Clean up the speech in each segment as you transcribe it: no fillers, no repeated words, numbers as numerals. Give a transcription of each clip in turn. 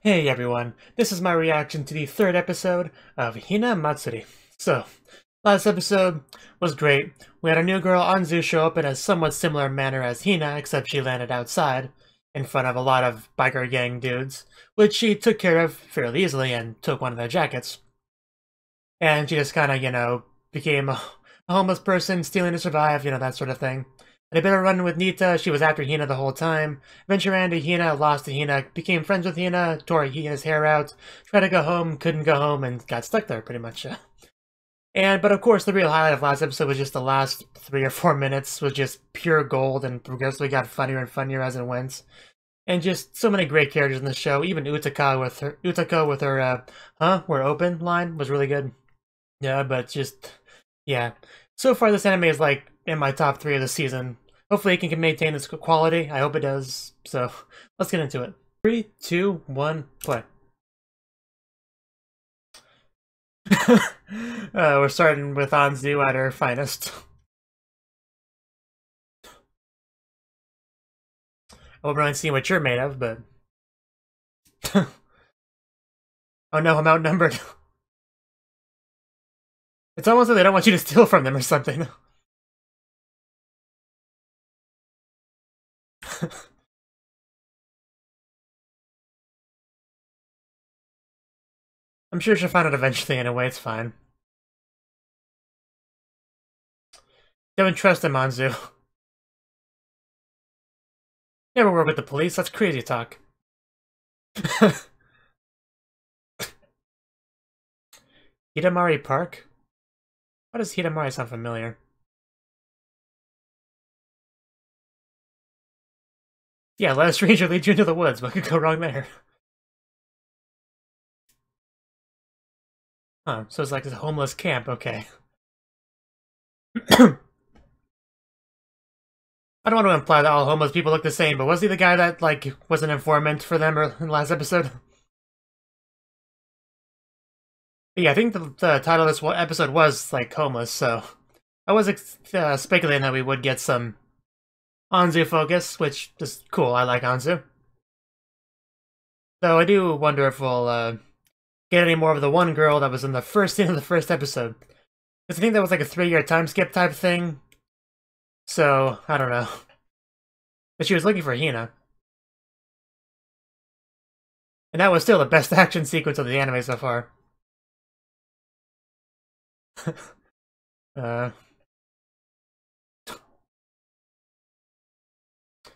Hey everyone, this is my reaction to the third episode of Hinamatsuri. So, last episode was great. We had a new girl, Anzu, show up in a somewhat similar manner as Hina, except she landed outside, in front of a lot of biker gang dudes, which she took care of fairly easily and took one of their jackets. And she just kind of, became a homeless person, stealing to survive, that sort of thing. Had a bit of a run with Nita, she was after Hina the whole time. Eventually ran into Hina, lost to Hina, became friends with Hina, tore Hina's hair out, tried to go home, couldn't go home, and got stuck there, pretty much. But of course, the real highlight of last episode was just the last 3 or 4 minutes was just pure gold and progressively got funnier and funnier as it went. And just so many great characters in the show. Even Utaka with her, huh, we're open line was really good. Yeah, but just, yeah. So far, this anime is like in my top 3 of the season. Hopefully, it can maintain its quality. I hope it does. So, let's get into it. 3, 2, 1, play. We're starting with Anzu at her finest. I won't really see what you're made of, but... Oh no, I'm outnumbered. It's almost like they don't want you to steal from them or something. I'm sure she'll find it eventually anyway, it's fine. Don't trust him, Anzu. Never work with the police, that's crazy talk. Hidamari Park? Why does Hidamari sound familiar? Yeah, let a stranger lead you into the woods. What could go wrong there? Huh, so it's like a homeless camp, okay. I don't want to imply that all homeless people look the same, but was he the guy that, like, was an informant for them in the last episode? But yeah, I think the title of this episode was, like, homeless, so... I was speculating that we would get some Anzu focus, which is cool. I like Anzu. Though I do wonder if we'll get any more of the one girl that was in the first scene of the first episode. Because I think that was like a 3-year time skip type thing. So, I don't know. But she was looking for Hina. And that was still the best action sequence of the anime so far.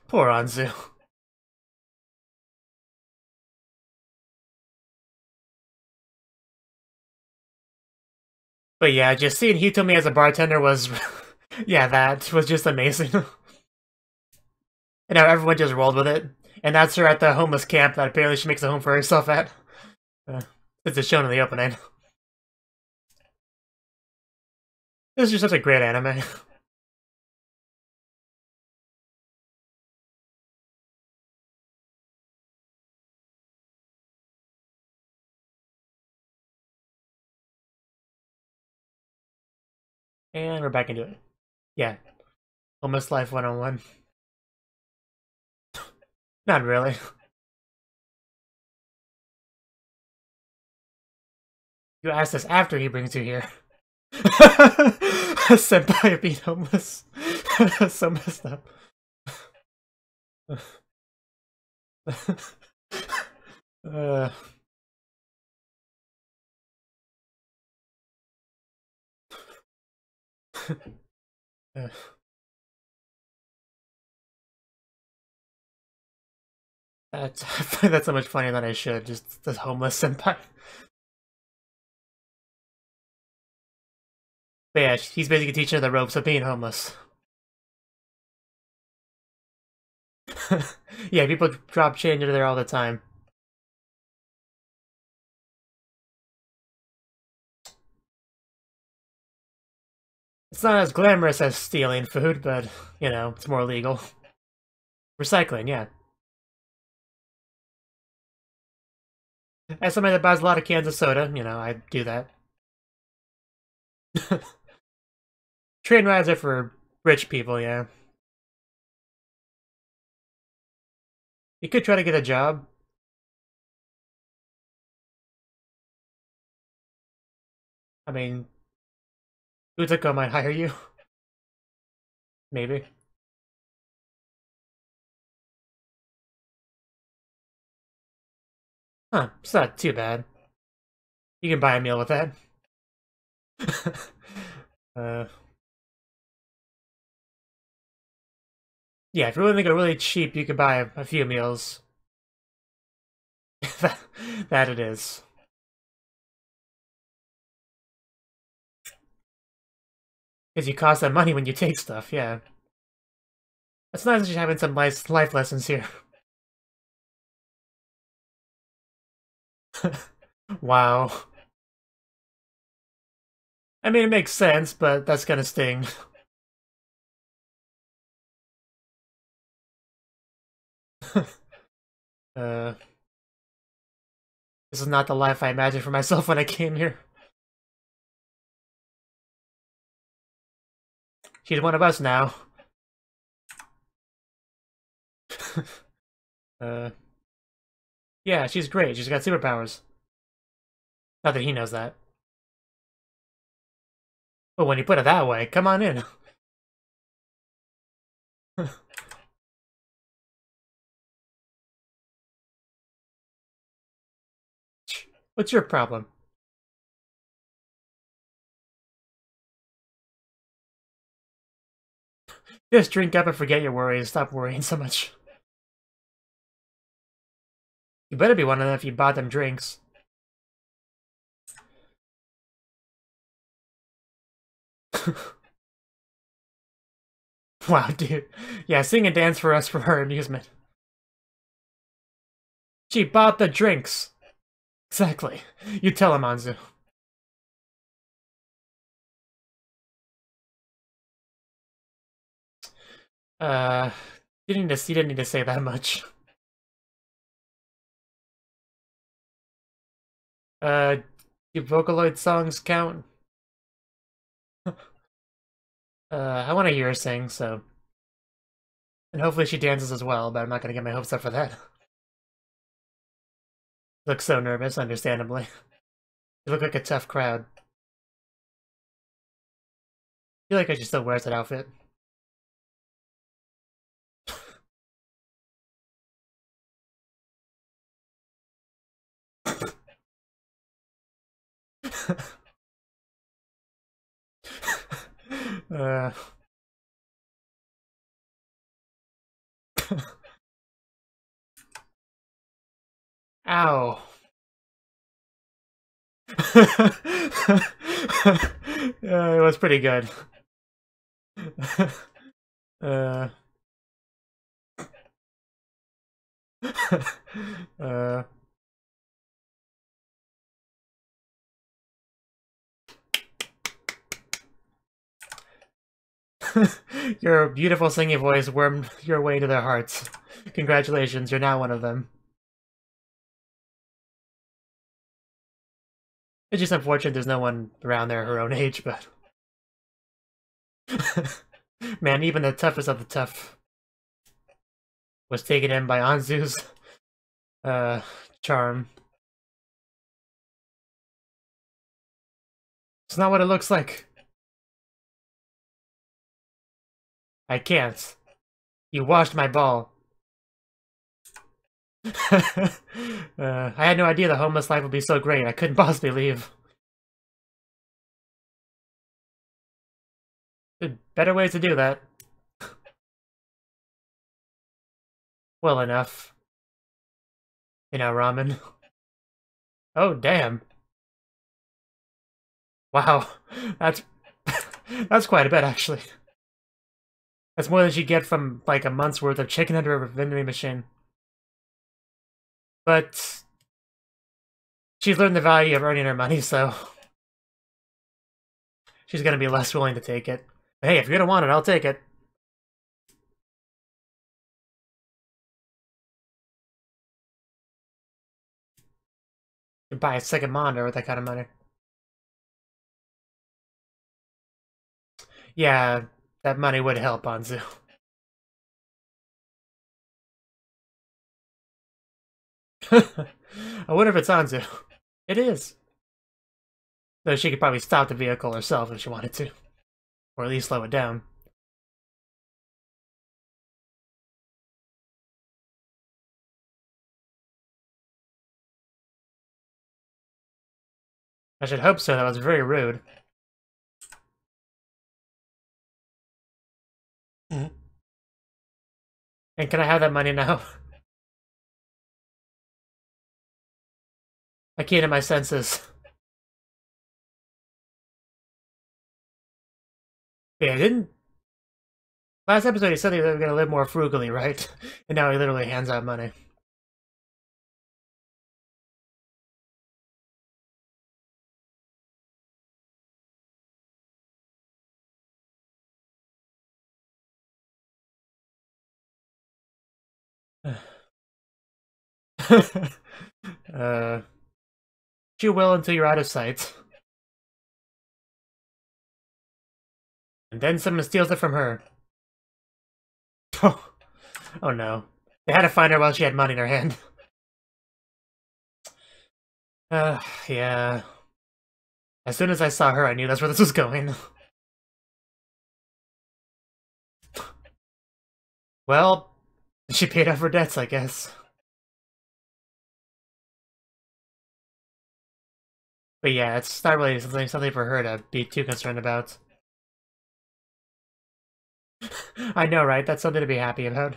Poor Anzu. But yeah, just seeing Hitomi as a bartender was... yeah, that was just amazing. And now everyone just rolled with it. And that's her at the homeless camp that apparently she makes a home for herself at. It's shown in the opening. This is just such a great anime. And we're back into it. Yeah. Homeless Life 101. Not really. You asked this after he brings you here. Senpai being homeless. So messed up. uh. I find that so much funnier than I should. Just the homeless senpai. But yeah, he's basically teaching her the ropes of being homeless. Yeah, people drop change into there all the time. It's not as glamorous as stealing food, but, it's more legal. Recycling, yeah. As somebody that buys a lot of cans of soda, I do that. Train rides are for rich people, yeah. You could try to get a job. I mean, Utako might hire you. Maybe. Huh, it's not too bad. You can buy a meal with that. uh, yeah, if you're willing to go really cheap, you can buy a few meals. that it is. Because you cost that money when you take stuff, yeah. It's nice just having some nice life lessons here. Wow. I mean, it makes sense, but that's gonna sting. uh, this is not the life I imagined for myself when I came here. She's one of us now. uh, yeah, she's great. She's got superpowers. Not that he knows that. But when you put it that way, come on in. What's your problem? Just drink up and forget your worries. Stop worrying so much. You better be one of them if you bought them drinks. Wow, dude. Yeah, sing and dance for us for her amusement. She bought the drinks. Exactly. You tell him, Anzu. You didn't need to say that much. Do Vocaloid songs count? I want to hear her sing, so... And hopefully she dances as well, but I'm not gonna get my hopes up for that. Looks so nervous, understandably. You look like a tough crowd. I feel like I should still wear that outfit. uh... Ow. It was pretty good. uh... uh... Your beautiful singing voice wormed your way to their hearts. Congratulations, you're now one of them. It's just unfortunate there's no one around there her own age, but... Man, even the toughest of the tough was taken in by Anzu's charm. It's not what it looks like. I can't. You washed my ball. I had no idea the homeless life would be so great. I couldn't possibly leave. There's better ways to do that. Well enough. You know, ramen. Oh, damn. Wow. That's... that's quite a bit, actually. That's more than she'd get from, like, a month's worth of chicken under a vending machine. But... she's learned the value of earning her money, so... she's gonna be less willing to take it. But hey, if you're gonna want it, I'll take it. You can buy a second monitor with that kind of money. Yeah, that money would help, Anzu. I wonder if it's Anzu. It is. Though she could probably stop the vehicle herself if she wanted to. Or at least slow it down. I should hope so, that was very rude. And can I have that money now? I came to my senses. Yeah, didn't... Last episode he said they were gonna live more frugally, right? And now he literally hands out money. You will until you're out of sight. And then someone steals it from her. Oh no. They had to find her while she had money in her hand. Yeah. As soon as I saw her, I knew that's where this was going. Well, she paid off her debts, I guess. But yeah, it's not really something for her to be too concerned about. I know, right? That's something to be happy about.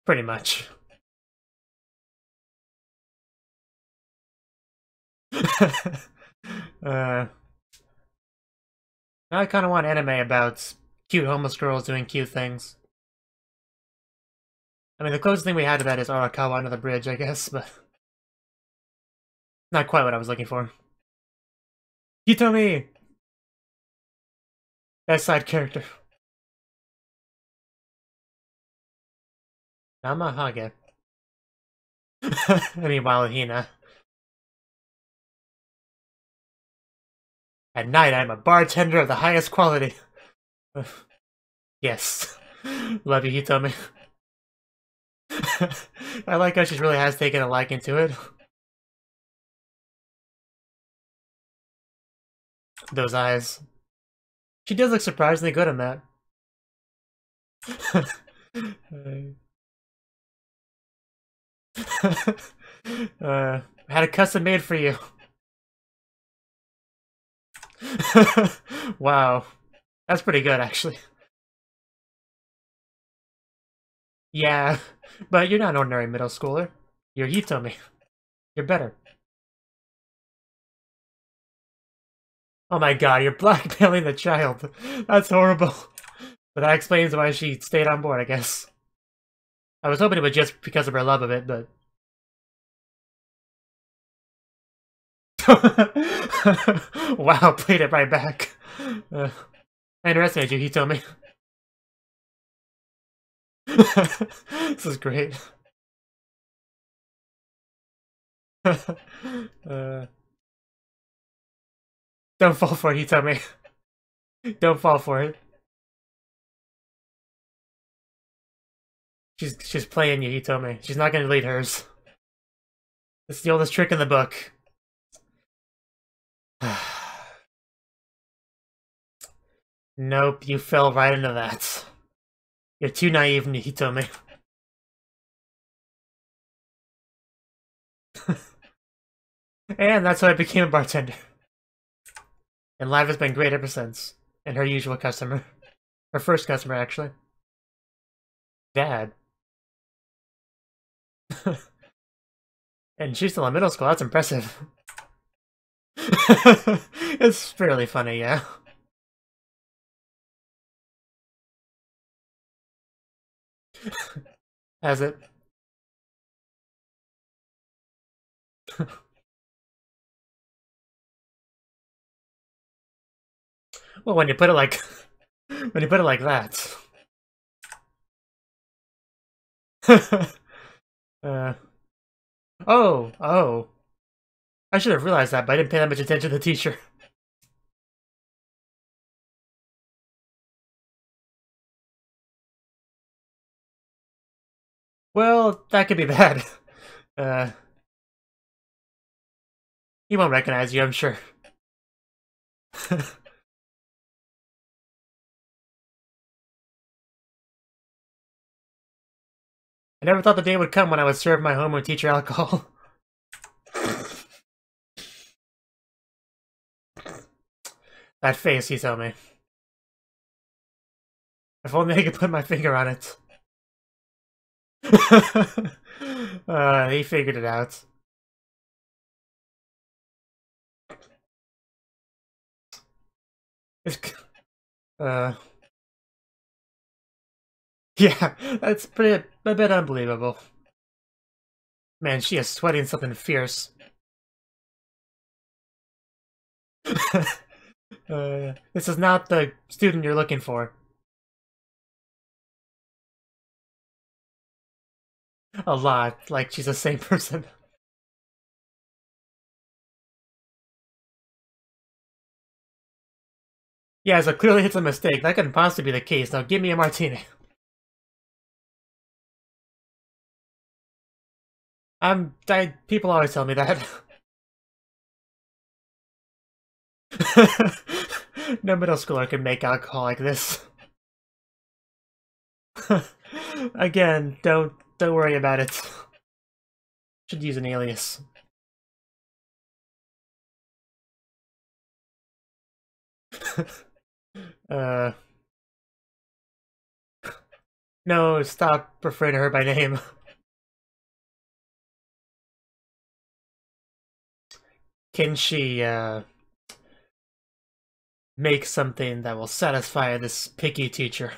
Pretty much. I kind of want anime about cute homeless girls doing cute things. I mean, the closest thing we had to that is Arakawa Under the Bridge, I guess, but... Not quite what I was looking for. Hitomi! Best side character. Namahage. Meanwhile, Hina. At night, I'm a bartender of the highest quality. Yes. Love you, Hitomi. I like how she really has taken a liking to it. Those eyes. She does look surprisingly good in that. I had it custom made for you. Wow. That's pretty good, actually. Yeah, but you're not an ordinary middle schooler. You're Hitomi. You're better. Oh my god, you're blackmailing the child. That's horrible. But that explains why she stayed on board, I guess. I was hoping it was just because of her love of it, but... Wow, played it right back. I underestimated you, Hitomi. This is great. Don't fall for it, Hitomi. Don't fall for it. She's playing you, Hitomi. She's not gonna delete hers. It's the oldest trick in the book. Nope, you fell right into that. You're too naive, Hitomi. And that's how I became a bartender. And life has been great ever since. And her usual customer. Her first customer, actually. Dad. And she's still in middle school, that's impressive. It's fairly funny, yeah. Has it? Well, when you put it like... when you put it like that. Oh. I should have realized that, but I didn't pay that much attention to the teacher. Well, that could be bad. He won't recognize you, I'm sure. I never thought the day would come when I would serve my homeroom teacher alcohol. That face, he told me. If only I could put my finger on it. He figured it out. Yeah, that's a bit unbelievable. Man, she is sweating something fierce. This is not the student you're looking for. A lot, like she's the same person. Yeah, so clearly it's a mistake. That couldn't possibly be the case. Now give me a martini. People always tell me that. No middle schooler can make alcohol like this. Again, don't worry about it. Should use an alias. No, stop referring to her by name. Can she, make something that will satisfy this picky teacher?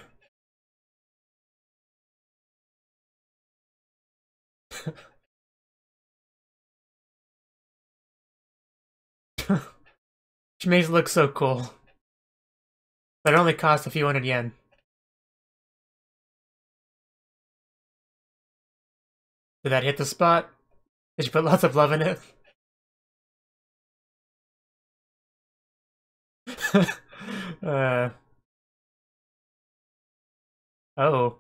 She makes it look so cool. But it only costs a few hundred yen. Did that hit the spot? Did you put lots of love in it? Oh.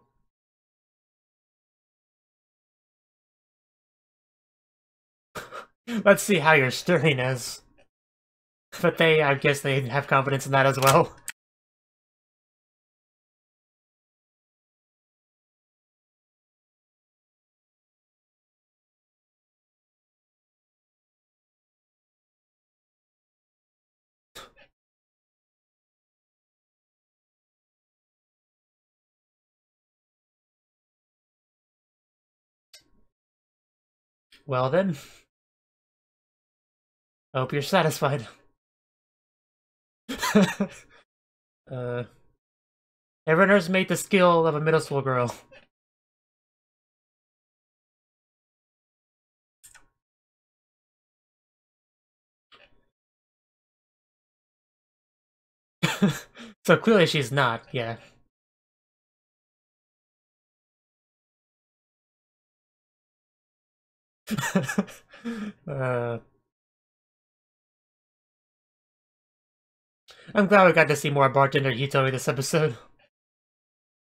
Let's see how your stirring is. But I guess they have confidence in that as well. Well then. I hope you're satisfied. Everyone underestimate the skill of a middle school girl. So clearly she's not, yeah. I'm glad we got to see more bartender Hitori this episode.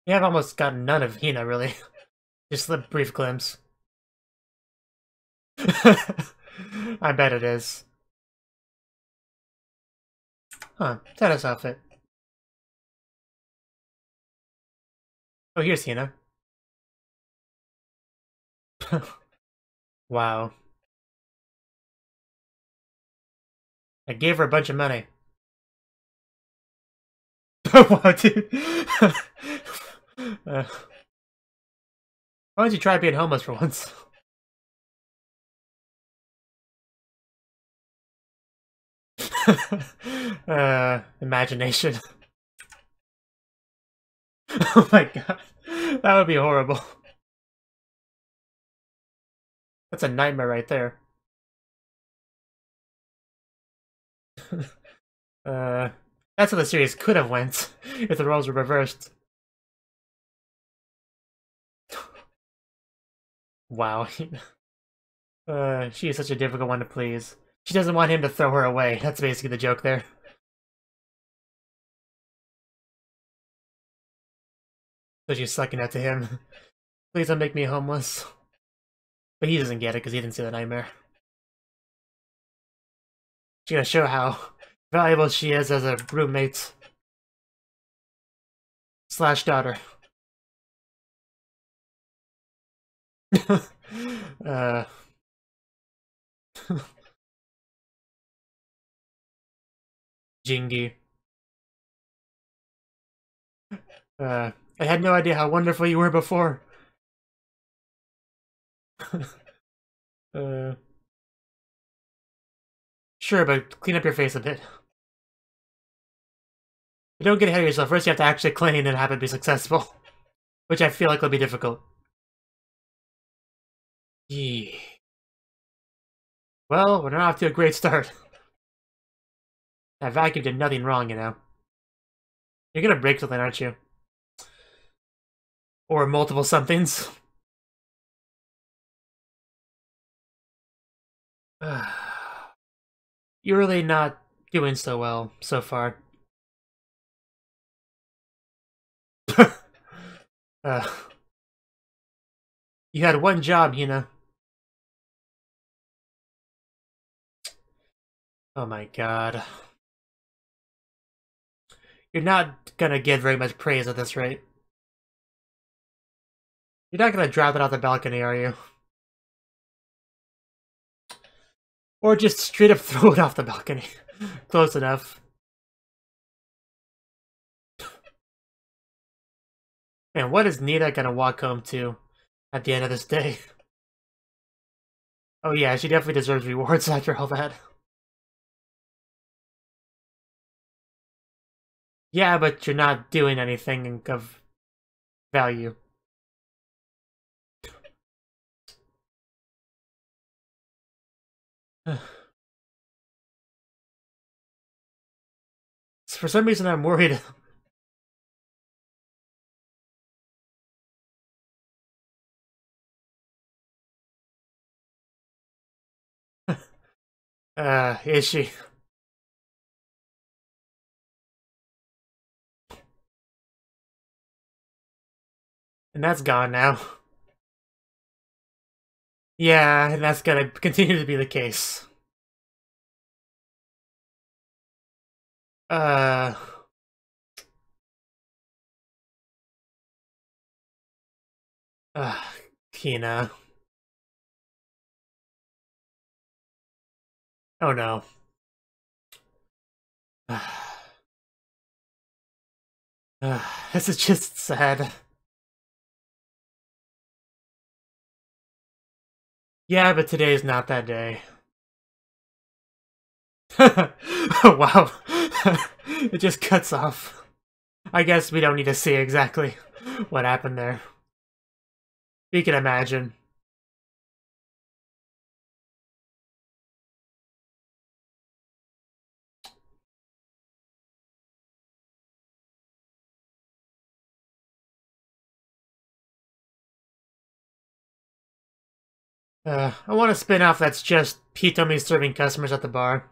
We have almost gotten none of Hina, really. Just a brief glimpse. I bet it is. Huh, tennis outfit. Oh, here's Hina. Wow. I gave her a bunch of money. Wow, dude. Why don't you try being homeless for once? Imagination. Oh my god. That would be horrible. That's a nightmare right there. That's how the series could have went if the roles were reversed. Wow. She is such a difficult one to please. She doesn't want him to throw her away. That's basically the joke there. So she's sucking out to him. Please don't make me homeless. But he doesn't get it because he didn't see the nightmare. She's gonna show how valuable she is as a roommate slash daughter. Jingy. I had no idea how wonderful you were before. Sure, but clean up your face a bit. But don't get ahead of yourself. First you have to actually clean and have it be successful. Which I feel like will be difficult. Yeah. Well, we're not off to a great start. That vacuum did nothing wrong, you know. You're gonna break something, aren't you? Or multiple somethings. You're really not doing so well so far. You had one job, Hina. Oh my god. You're not gonna get very much praise at this rate. You're not gonna drop it off the balcony, are you? Or just straight up throw it off the balcony. Close enough. Man, what is Nita gonna walk home to at the end of this day? Oh yeah, she definitely deserves rewards after all that. Yeah, but you're not doing anything of value. For some reason I'm worried. Is she? And that's gone now. Yeah, and that's gonna continue to be the case. Hina. Oh no. This is just sad. Yeah, but today's not that day. Wow. It just cuts off. I guess we don't need to see exactly what happened there. We can imagine. I want to spin off that's just Hitomi serving customers at the bar.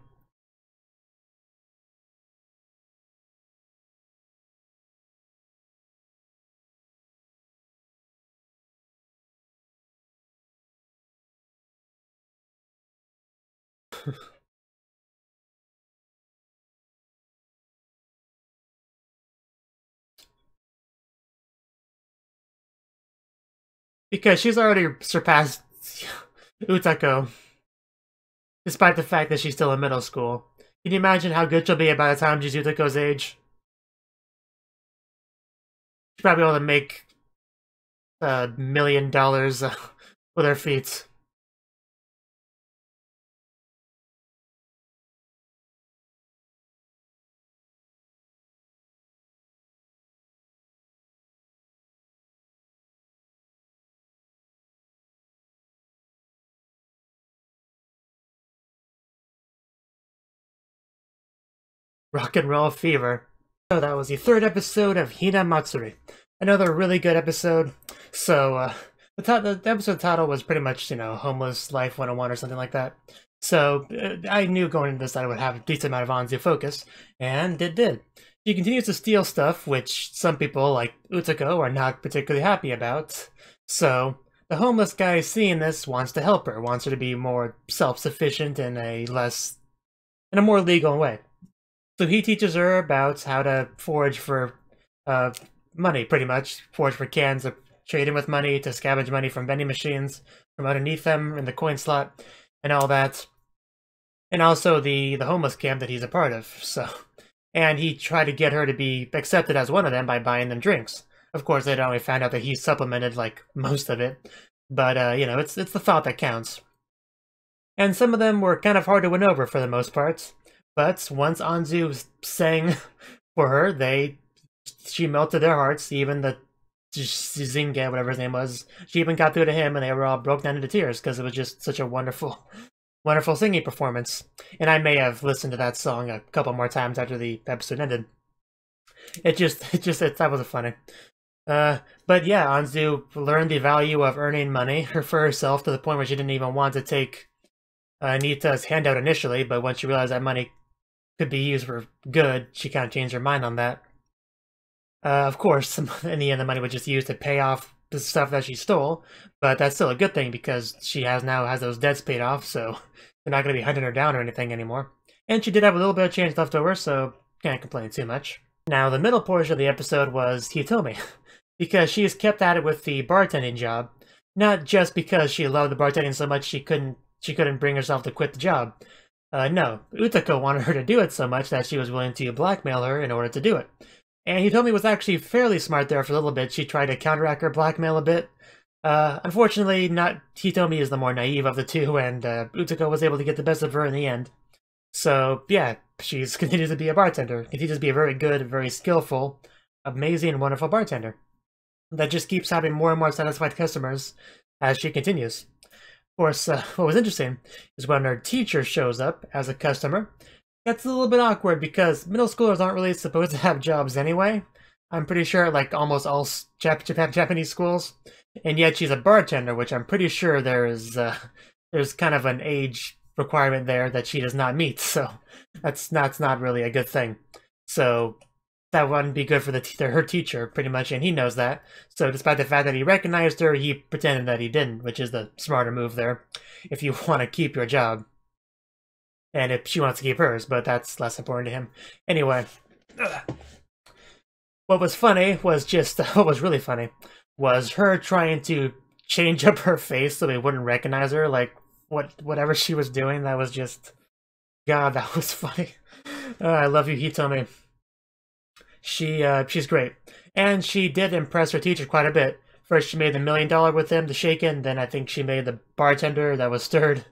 Because she's already surpassed Utako, despite the fact that she's still in middle school. Can you imagine how good she'll be by the time she's Utako's age? She'll probably be able to make $1 million with her feet. Rock and Roll Fever. So that was the third episode of Hinamatsuri. Another really good episode. So, the episode title was pretty much, Homeless Life 101 or something like that. So, I knew going into this that I would have a decent amount of Anzu focus, and it did. She continues to steal stuff, which some people, like Utako, are not particularly happy about. So, the homeless guy seeing this wants to help her, wants her to be more self-sufficient in a less in a more legal way. So he teaches her about how to forge for money, pretty much. Forge for cans, to trade in with money, to scavenge money from vending machines, from underneath them in the coin slot, and all that. And also the homeless camp that he's a part of, so... And he tried to get her to be accepted as one of them by buying them drinks. Of course, they'd only found out that he supplemented, like, most of it. But, you know, it's the thought that counts. And some of them were kind of hard to win over for the most part. But once Anzu sang for her, she melted their hearts. Even the Zinga, whatever his name was, she even got through to him, and they were all broke down into tears because it was just such a wonderful singing performance. And I may have listened to that song a couple more times after the episode ended. That was funny. But yeah, Anzu learned the value of earning money for herself to the point where she didn't even want to take Nita's handout initially, but once she realized that money could be used for good, she kind of changed her mind on that. Of course, in the end, the money was just used to pay off the stuff that she stole, but that's still a good thing because she now has those debts paid off, so they're not going to be hunting her down or anything anymore. And she did have a little bit of change left over, so can't complain too much. Now, the middle portion of the episode was Hitomi, because she is kept at it with the bartending job, not just because she loved the bartending so much she couldn't bring herself to quit the job. No, Utako wanted her to do it so much that she was willing to blackmail her in order to do it. And Hitomi was actually fairly smart there for a little bit. She tried to counteract her blackmail a bit. Unfortunately, Hitomi is the more naive of the two, and Utako was able to get the best of her in the end. So, yeah, she's continued to be a bartender. Continues to be a very good, very skillful, amazing, and wonderful bartender. That just keeps having more and more satisfied customers as she continues. Of course, what was interesting is when her teacher shows up as a customer. That's a little bit awkward because middle schoolers aren't really supposed to have jobs anyway. I'm pretty sure, like, almost all Japanese schools. And yet she's a bartender, which I'm pretty sure there's kind of an age requirement there that she does not meet. So that's not really a good thing. So that wouldn't be good for her teacher, pretty much, and he knows that. So despite the fact that he recognized her, he pretended that he didn't, which is the smarter move there, if you want to keep your job. And if she wants to keep hers, but that's less important to him. Anyway, what was really funny was her trying to change up her face so they wouldn't recognize her, like, whatever she was doing. That was just... God, that was funny. I love you, Hitomi. She's great. And she did impress her teacher quite a bit. First, she made the $1 million with him, the shaken, then I think she made the bartender that was stirred.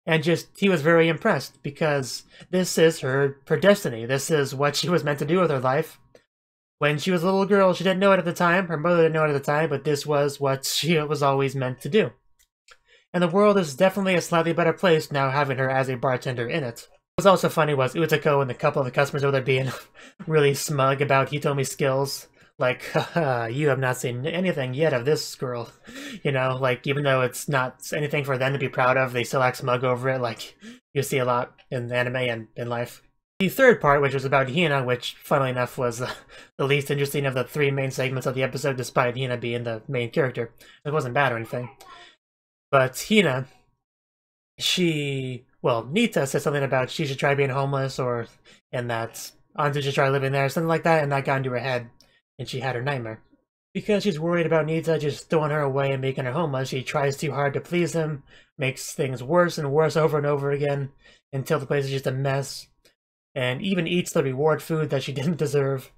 And he was very impressed, because this is her destiny. This is what she was meant to do with her life. When she was a little girl, she didn't know it at the time, her mother didn't know it at the time, but this was what she was always meant to do. And the world is definitely a slightly better place now having her as a bartender in it. What was also funny was Utako and a couple of the customers over there being really smug about Hitomi's skills. Like, haha, you have not seen anything yet of this girl. You know, like, even though it's not anything for them to be proud of, they still act smug over it, like you see a lot in anime and in life. The third part, which was about Hina, which, funnily enough, was the least interesting of the three main segments of the episode, despite Hina being the main character. It wasn't bad or anything. But Hina, Nita said something about she should try being homeless, and that Anzu should try living there, something like that, and that got into her head. And she had her nightmare. Because she's worried about Nita just throwing her away and making her homeless, she tries too hard to please him, makes things worse and worse over and over again, until the place is just a mess, and even eats the reward food that she didn't deserve.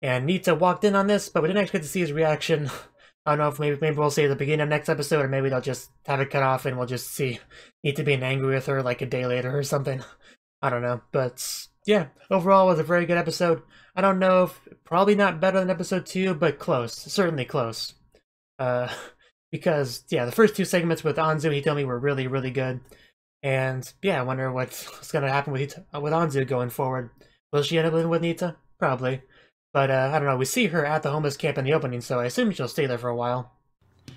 And Nita walked in on this, but we didn't actually get to see his reaction. I don't know if maybe we'll see at the beginning of next episode, or maybe they'll just have it cut off and we'll just see Nita being angry with her like a day later or something. I don't know, but yeah, overall it was a very good episode. I don't know if, probably not better than episode 2, but close, certainly close. Because, yeah, the first two segments with Anzu and Hitomi were really, really good. And, yeah, I wonder what's going to happen with Anzu going forward. Will she end up living with Nita? Probably. But, I don't know, we see her at the homeless camp in the opening, so I assume she'll stay there for a while.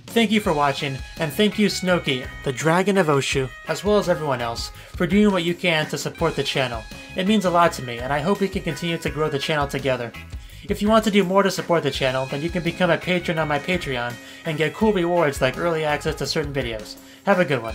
Thank you for watching, and thank you Cnouki, the Dragon of Oshu, as well as everyone else, for doing what you can to support the channel. It means a lot to me, and I hope we can continue to grow the channel together. If you want to do more to support the channel, then you can become a patron on my Patreon, and get cool rewards like early access to certain videos. Have a good one.